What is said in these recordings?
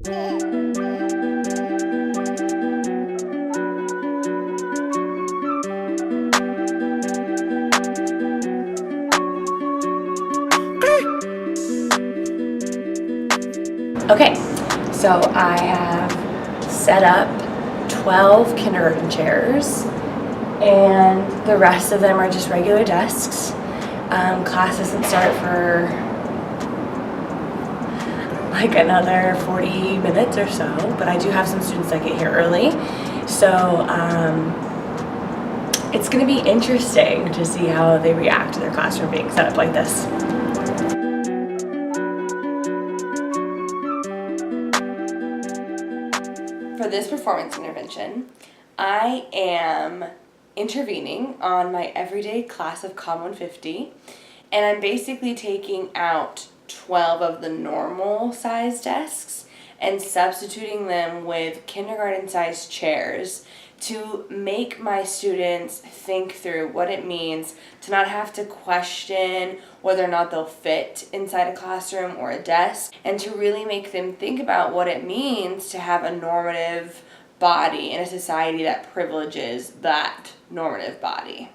Okay, so I have set up 12 kindergarten chairs, and the rest of them are just regular desks. Class doesn't start for like another 40 minutes or so, but I do have some students that get here early, so it's going to be interesting to see how they react to their classroom being set up like this. For this performance intervention, I am intervening on my everyday class of COM 150, and I'm basically taking out 12 of the normal size desks and substituting them with kindergarten sized chairs to make my students think through what it means to not have to question whether or not they'll fit inside a classroom or a desk, and to really make them think about what it means to have a normative body in a society that privileges that normative body.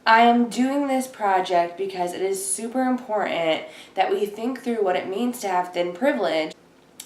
I am doing this project because it is super important that we think through what it means to have thin privilege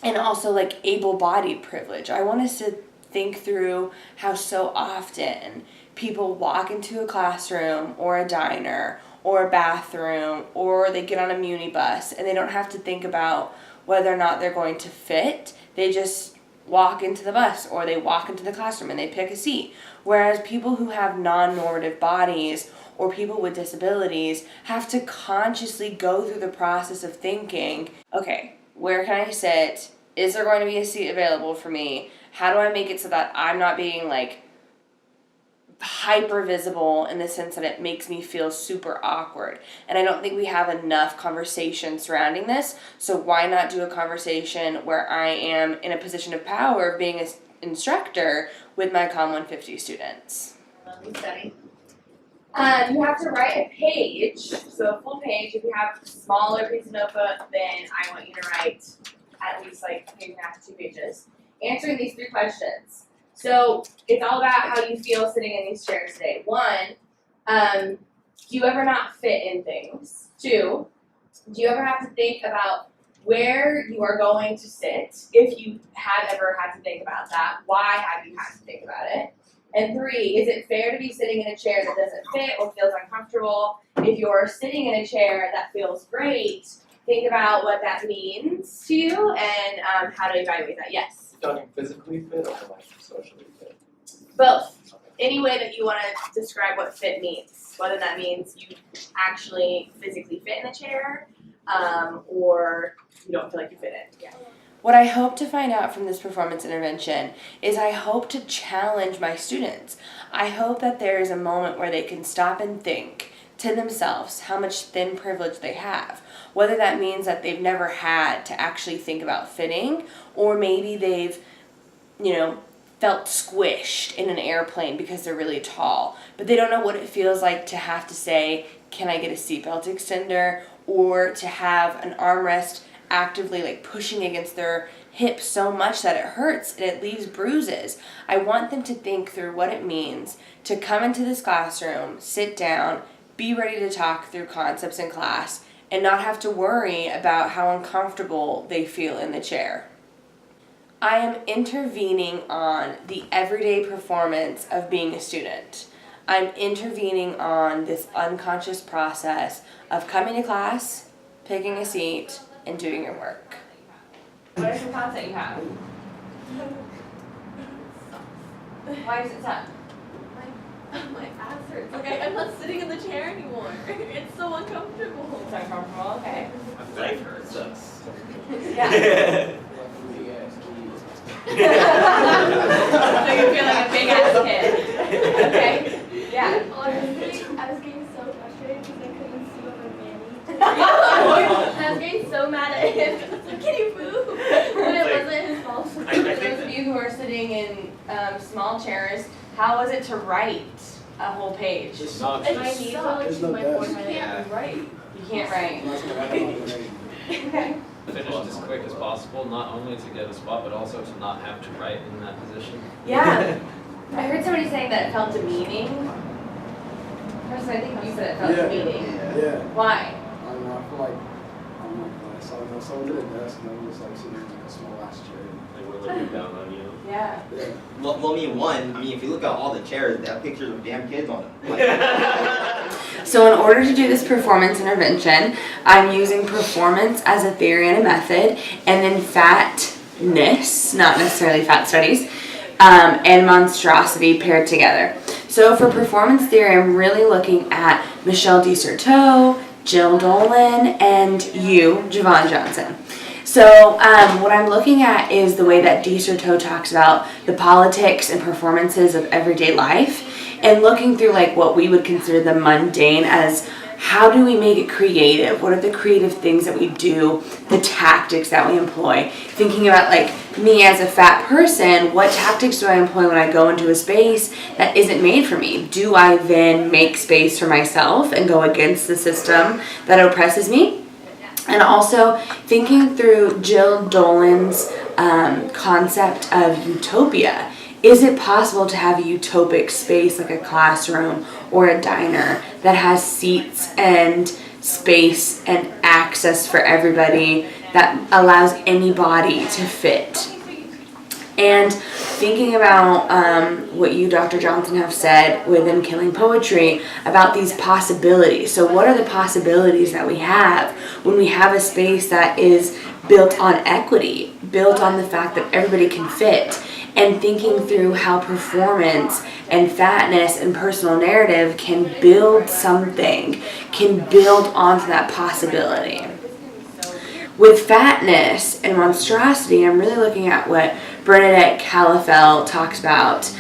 and also like able-bodied privilege. I want us to think through how so often people walk into a classroom or a diner or a bathroom, or they get on a muni bus and they don't have to think about whether or not they're going to fit. They just walk into the bus or they walk into the classroom and they pick a seat. Whereas people who have non-normative bodies or people with disabilities have to consciously go through the process of thinking, okay, where can I sit? Is there going to be a seat available for me? How do I make it so that I'm not being like hyper visible in the sense that it makes me feel super awkward? And I don't think we have enough conversation surrounding this, so why not do a conversation where I am in a position of power of being an instructor with my COM 150 students? You have to write a page, so a full page. If you have a smaller piece of notebook, then I want you to write at least like page and a half to 2 pages, answering these 3 questions. So it's all about how you feel sitting in these chairs today. 1, do you ever not fit in things? 2, do you ever have to think about where you are going to sit? If you have ever had to think about that, why have you had to think about it? And 3, is it fair to be sitting in a chair that doesn't fit or feels uncomfortable? If you're sitting in a chair that feels great, think about what that means to you and how to evaluate that. Yes? Talking physically fit or like socially fit? Both. Any way that you want to describe what fit means, whether that means you actually physically fit in the chair or you don't feel like you fit in. Yeah. What I hope to find out from this performance intervention is I hope to challenge my students. I hope that there is a moment where they can stop and think to themselves how much thin privilege they have. Whether that means that they've never had to actually think about fitting, or maybe they've, felt squished in an airplane because they're really tall, but they don't know what it feels like to have to say, can I get a seatbelt extender, or to have an armrest actively like pushing against their hip so much that it hurts and it leaves bruises. I want them to think through what it means to come into this classroom, sit down, be ready to talk through concepts in class, and not have to worry about how uncomfortable they feel in the chair. I am intervening on the everyday performance of being a student. I'm intervening on this unconscious process of coming to class, picking a seat, and doing your work. What are some thoughts that you have? Why does it suck? My ass hurts. Okay, I'm not sitting in the chair anymore. It's so uncomfortable. It's uncomfortable, okay. My leg hurts. Yeah. So you feel like a big ass kid. Okay. Yeah. Honestly, I was getting so frustrated because I couldn't see over Manny. I was getting so mad at him. I was like, can you move? But it wasn't his fault. For those of you who are sitting in small chairs, how was it to write a whole page? It's not And my knees are like to my forehead. Yeah. Right. You can't write. Okay. Finish as quick as possible, not only to get a spot, but also to not have to write in that position. Yeah. I heard somebody saying that it felt demeaning. Personally, I think you said it felt demeaning. Yeah. Why? I don't know, I feel like, I don't know, I saw someone did a desk and I was like sitting in like a small ass chair. They were looking down on you. Yeah. Yeah. Well, if you look at all the chairs, they have pictures of damn kids on them. Like, So in order to do this performance intervention, I'm using performance as a theory and a method, and then fatness, not necessarily fat studies, and monstrosity paired together. So for performance theory, I'm really looking at Michelle DeCerteau, Jill Dolan, and you, Javon Johnson. So what I'm looking at is the way that DeCerteau talks about the politics and performances of everyday life, and looking through like what we would consider the mundane as how do we make it creative? What are the creative things that we do, the tactics that we employ? Thinking about like me as a fat person, what tactics do I employ when I go into a space that isn't made for me? Do I then make space for myself and go against the system that oppresses me? And also thinking through Jill Dolan's concept of utopia. Is it possible to have a utopic space like a classroom or a diner that has seats and space and access for everybody that allows anybody to fit? And thinking about what you, Dr. Johnson, have said within Killing Poetry about these possibilities. So what are the possibilities that we have when we have a space that is built on equity, built on the fact that everybody can fit? And thinking through how performance and fatness and personal narrative can build something, can build onto that possibility. With fatness and monstrosity, I'm really looking at what Bernadette Calafell talks about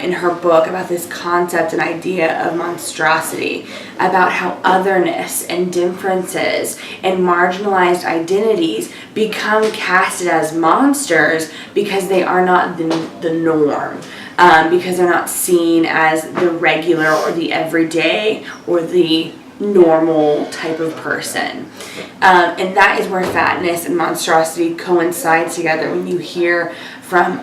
in her book about this concept and idea of monstrosity, about how otherness and differences and marginalized identities become casted as monsters because they are not the norm, because they're not seen as the regular or the everyday or the normal type of person. And that is where fatness and monstrosity coincide together when you hear from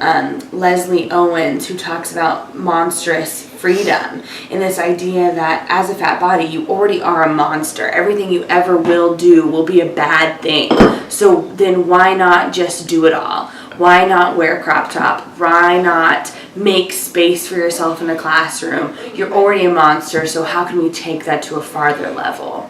Leslie Owens, who talks about monstrous freedom, and this idea that as a fat body you already are a monster. Everything you ever will do will be a bad thing. So then why not just do it all? Why not wear a crop top? Why not make space for yourself in a classroom? You're already a monster, so how can we take that to a farther level?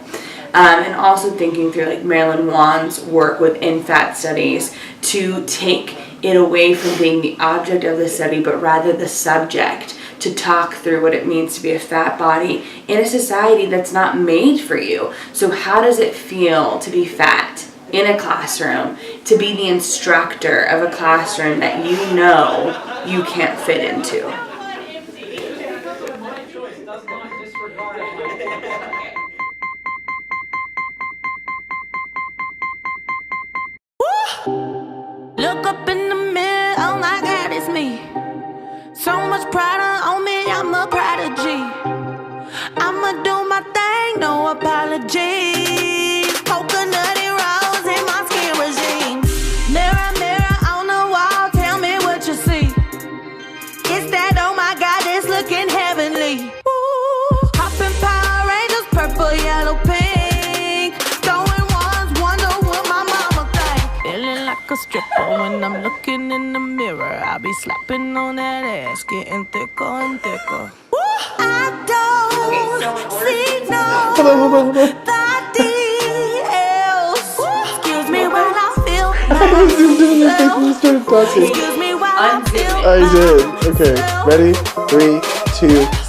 And also thinking through like Marilyn Wan's work within fat studies to take it away from being the object of the study, but rather the subject, to talk through what it means to be a fat body in a society that's not made for you. So how does it feel to be fat in a classroom, to be the instructor of a classroom that you know you can't fit into? My choice does not disregard my Look up in the mirror, oh my God, it's me. So much pride on me, I'm a prodigy. I'ma do my thing, no apologies. Coconutty rose in my skin regime. Mirror, mirror on the wall, tell me what you see. It's that, oh my God, it's looking heavenly. Ooh, hopping Power Rangers, purple, yellow, pink. Going ones, wonder what my mama think. Feeling like a stripper when I'm looking in the mirror. I be slapping on that ass, getting thicker and thicker. I don't see no Excuse me while I feel myself. Excuse me while I feel I did. Okay, ready? 3, 2.